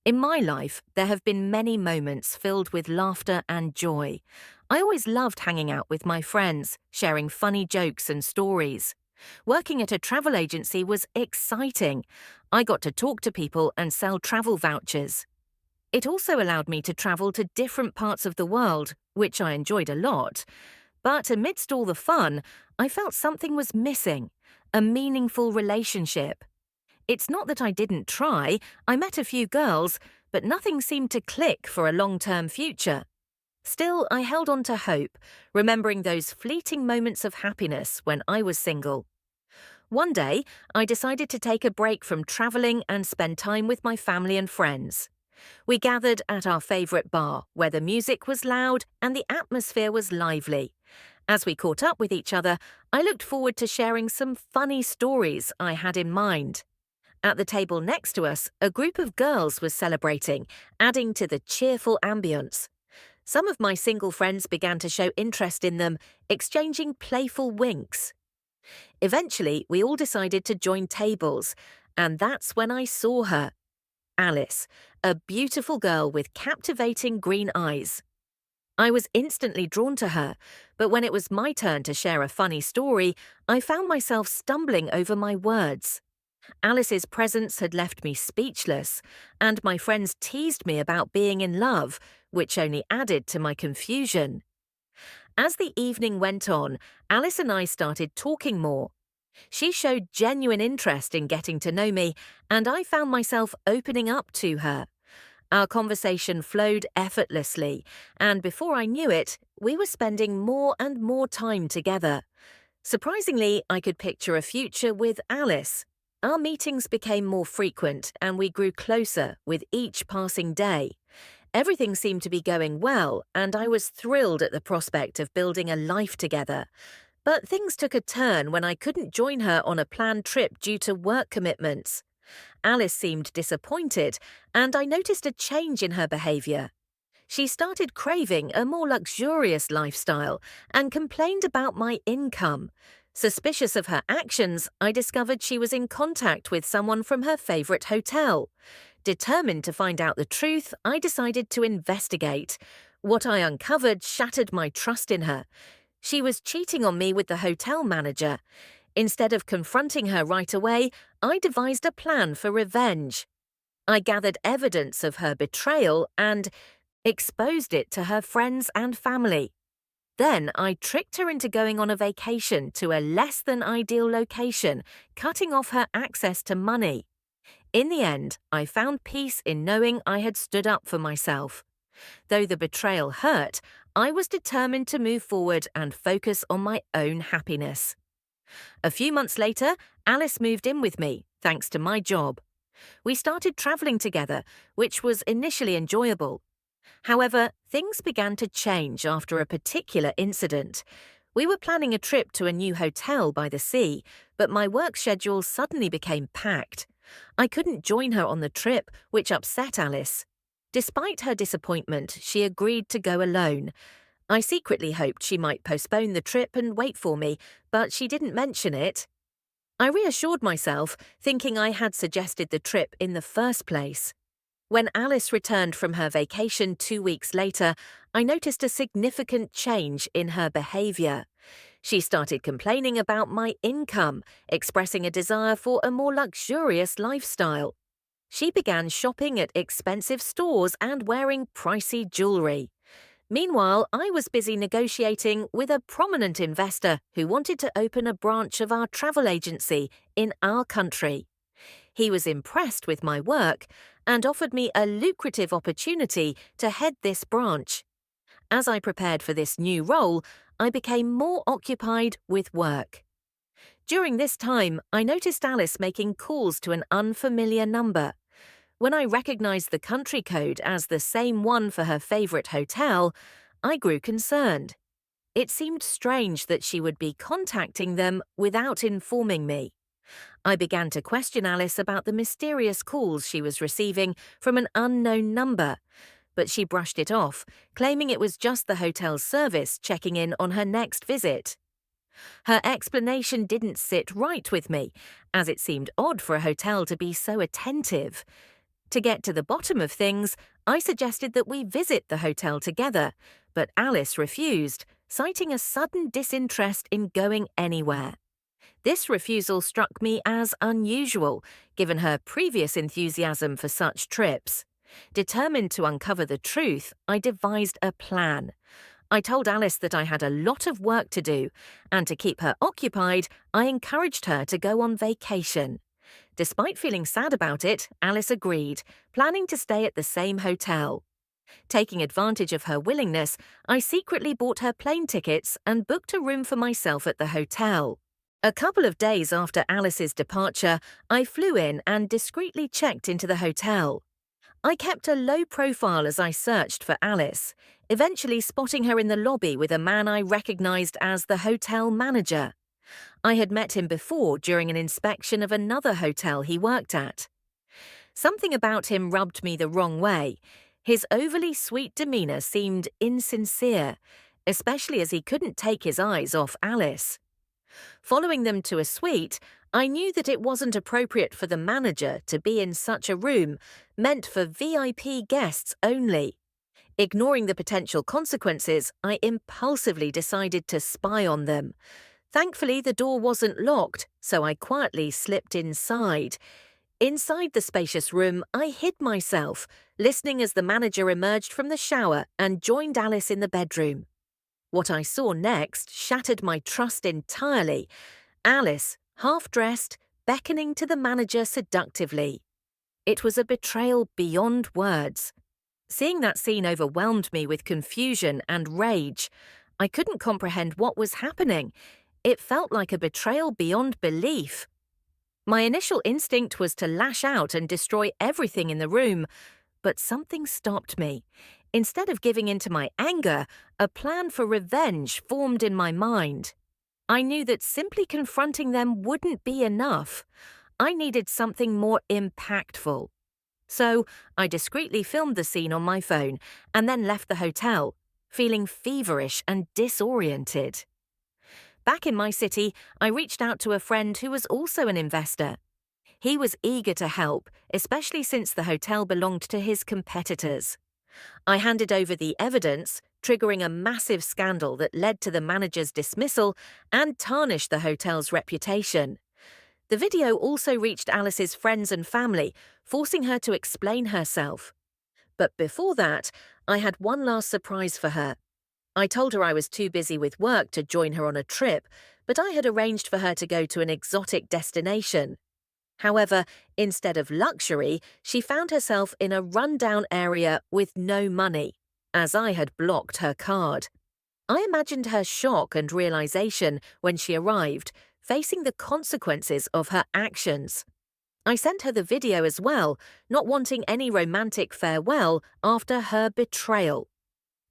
In my life, there have been many moments filled with laughter and joy. I always loved hanging out with my friends, sharing funny jokes and stories. Working at a travel agency was exciting. I got to talk to people and sell travel vouchers. It also allowed me to travel to different parts of the world, which I enjoyed a lot. But amidst all the fun, I felt something was missing, a meaningful relationship. It's not that I didn't try, I met a few girls, but nothing seemed to click for a long-term future. Still, I held on to hope, remembering those fleeting moments of happiness when I was single. One day, I decided to take a break from traveling and spend time with my family and friends. We gathered at our favorite bar, where the music was loud and the atmosphere was lively. As we caught up with each other, I looked forward to sharing some funny stories I had in mind. At the table next to us, a group of girls was celebrating, adding to the cheerful ambience. Some of my single friends began to show interest in them, exchanging playful winks. Eventually, we all decided to join tables, and that's when I saw her. Alice, a beautiful girl with captivating green eyes. I was instantly drawn to her, but when it was my turn to share a funny story, I found myself stumbling over my words. Alice's presence had left me speechless, and my friends teased me about being in love, which only added to my confusion. As the evening went on, Alice and I started talking more. She showed genuine interest in getting to know me, and I found myself opening up to her. Our conversation flowed effortlessly, and before I knew it, we were spending more and more time together. Surprisingly, I could picture a future with Alice. Our meetings became more frequent and we grew closer with each passing day. Everything seemed to be going well, and I was thrilled at the prospect of building a life together. But things took a turn when I couldn't join her on a planned trip due to work commitments. Alice seemed disappointed, and I noticed a change in her behavior. She started craving a more luxurious lifestyle and complained about my income. Suspicious of her actions, I discovered she was in contact with someone from her favorite hotel. Determined to find out the truth, I decided to investigate. What I uncovered shattered my trust in her. She was cheating on me with the hotel manager. Instead of confronting her right away, I devised a plan for revenge. I gathered evidence of her betrayal and exposed it to her friends and family. Then I tricked her into going on a vacation to a less-than-ideal location, cutting off her access to money. In the end, I found peace in knowing I had stood up for myself. Though the betrayal hurt, I was determined to move forward and focus on my own happiness. A few months later, Alice moved in with me, thanks to my job. We started traveling together, which was initially enjoyable. However, things began to change after a particular incident. We were planning a trip to a new hotel by the sea, but my work schedule suddenly became packed. I couldn't join her on the trip, which upset Alice. Despite her disappointment, she agreed to go alone. I secretly hoped she might postpone the trip and wait for me, but she didn't mention it. I reassured myself, thinking I had suggested the trip in the first place. When Alice returned from her vacation 2 weeks later, I noticed a significant change in her behavior. She started complaining about my income, expressing a desire for a more luxurious lifestyle. She began shopping at expensive stores and wearing pricey jewelry. Meanwhile, I was busy negotiating with a prominent investor who wanted to open a branch of our travel agency in our country. He was impressed with my work and offered me a lucrative opportunity to head this branch. As I prepared for this new role, I became more occupied with work. During this time, I noticed Alice making calls to an unfamiliar number. When I recognized the country code as the same one for her favorite hotel, I grew concerned. It seemed strange that she would be contacting them without informing me. I began to question Alice about the mysterious calls she was receiving from an unknown number, but she brushed it off, claiming it was just the hotel's service checking in on her next visit. Her explanation didn't sit right with me, as it seemed odd for a hotel to be so attentive. To get to the bottom of things, I suggested that we visit the hotel together, but Alice refused, citing a sudden disinterest in going anywhere. This refusal struck me as unusual, given her previous enthusiasm for such trips. Determined to uncover the truth, I devised a plan. I told Alice that I had a lot of work to do, and to keep her occupied, I encouraged her to go on vacation. Despite feeling sad about it, Alice agreed, planning to stay at the same hotel. Taking advantage of her willingness, I secretly bought her plane tickets and booked a room for myself at the hotel. A couple of days after Alice's departure, I flew in and discreetly checked into the hotel. I kept a low profile as I searched for Alice, eventually spotting her in the lobby with a man I recognized as the hotel manager. I had met him before during an inspection of another hotel he worked at. Something about him rubbed me the wrong way. His overly sweet demeanor seemed insincere, especially as he couldn't take his eyes off Alice. Following them to a suite, I knew that it wasn't appropriate for the manager to be in such a room, meant for VIP guests only. Ignoring the potential consequences, I impulsively decided to spy on them. Thankfully, the door wasn't locked, so I quietly slipped inside. Inside the spacious room, I hid myself, listening as the manager emerged from the shower and joined Alice in the bedroom. What I saw next shattered my trust entirely. Alice, half-dressed, beckoning to the manager seductively. It was a betrayal beyond words. Seeing that scene overwhelmed me with confusion and rage. I couldn't comprehend what was happening. It felt like a betrayal beyond belief. My initial instinct was to lash out and destroy everything in the room, but something stopped me. Instead of giving in to my anger, a plan for revenge formed in my mind. I knew that simply confronting them wouldn't be enough. I needed something more impactful. So, I discreetly filmed the scene on my phone and then left the hotel, feeling feverish and disoriented. Back in my city, I reached out to a friend who was also an investor. He was eager to help, especially since the hotel belonged to his competitors. I handed over the evidence, triggering a massive scandal that led to the manager's dismissal and tarnished the hotel's reputation. The video also reached Alice's friends and family, forcing her to explain herself. But before that, I had one last surprise for her. I told her I was too busy with work to join her on a trip, but I had arranged for her to go to an exotic destination. However, instead of luxury, she found herself in a rundown area with no money, as I had blocked her card. I imagined her shock and realization when she arrived, facing the consequences of her actions. I sent her the video as well, not wanting any romantic farewell after her betrayal.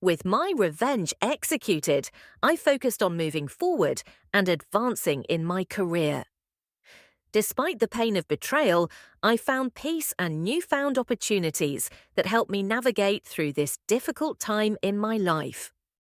With my revenge executed, I focused on moving forward and advancing in my career. Despite the pain of betrayal, I found peace and newfound opportunities that helped me navigate through this difficult time in my life.